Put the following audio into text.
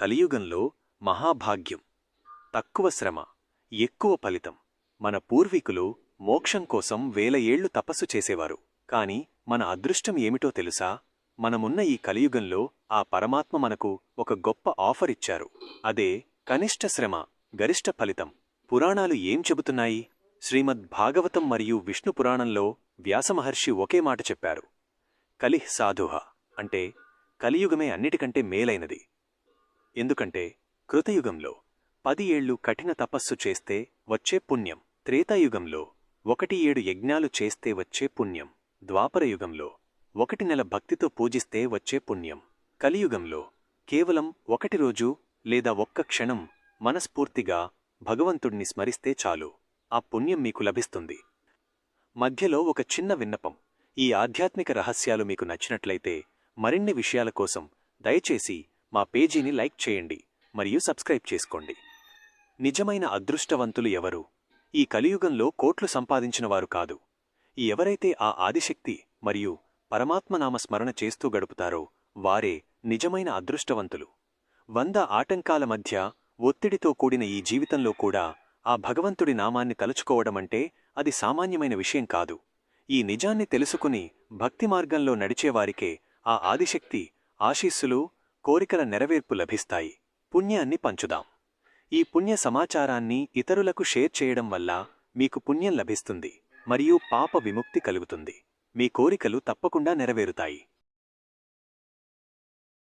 కలియుగంలో మహాభాగ్యం. తక్కువ శ్రమ, ఎక్కువ ఫలితం. మన పూర్వీకులు మోక్షం కోసం వేల ఏళ్లు తపస్సు చేసేవారు. కాని మన అదృష్టం ఏమిటో తెలుసా? మనమున్న ఈ కలియుగంలో ఆ పరమాత్మ మనకు ఒక గొప్ప ఆఫర్ ఇచ్చారు. అదే కనిష్ట శ్రమ, గరిష్ట ఫలితం. పురాణాలు ఏం చెబుతున్నాయి? శ్రీమద్ భాగవతం మరియు విష్ణు పురాణంలో వ్యాసమహర్షి ఒకే మాట చెప్పారు. కలిః సాధుః అంటే కలియుగమే అన్నిటికంటే మేలైనది. ఎందుకంటే కృతయుగంలో 10 ఏళ్లు కఠిన తపస్సు చేస్తే వచ్చే పుణ్యం, త్రేతాయుగంలో 1-7 యజ్ఞాలు చేస్తే వచ్చే పుణ్యం, ద్వాపరయుగంలో 1 నెల భక్తితో పూజిస్తే వచ్చే పుణ్యం, కలియుగంలో కేవలం 1 రోజు లేదా 1 క్షణం మనస్ఫూర్తిగా భగవంతుడిని స్మరిస్తే చాలు, ఆ పుణ్యం మీకు లభిస్తుంది. మధ్యలో ఒక చిన్న విన్నపం. ఈ ఆధ్యాత్మిక రహస్యాలు మీకు నచ్చినట్లయితే మరిన్ని విషయాల కోసం దయచేసి మా పేజీని లైక్ చేయండి మరియు సబ్స్క్రైబ్ చేసుకోండి. నిజమైన అదృష్టవంతులు ఎవరు? ఈ కలియుగంలో కోట్లు సంపాదించినవారు కాదు. ఎవరైతే ఆ ఆదిశక్తి మరియు పరమాత్మనామ స్మరణ చేస్తూ గడుపుతారో వారే నిజమైన అదృష్టవంతులు. 100 ఆటంకాల మధ్య ఒత్తిడితో కూడిన ఈ జీవితంలో కూడా ఆ భగవంతుడి నామాన్ని తలుచుకోవడమంటే అది సామాన్యమైన విషయం కాదు. ఈ నిజాన్ని తెలుసుకుని భక్తి మార్గంలో నడిచేవారికే ఆ ఆదిశక్తి ఆశీస్సులు, కోరికల నెరవేర్పు లభిస్తాయి. పుణ్యాన్ని పంచుదాం. ఈ పుణ్య సమాచారాన్ని ఇతరులకు షేర్ చేయడం వల్ల మీకు పుణ్యం లభిస్తుంది మరియు పాప విముక్తి కలుగుతుంది. మీ కోరికలు తప్పకుండా నెరవేరుతాయి.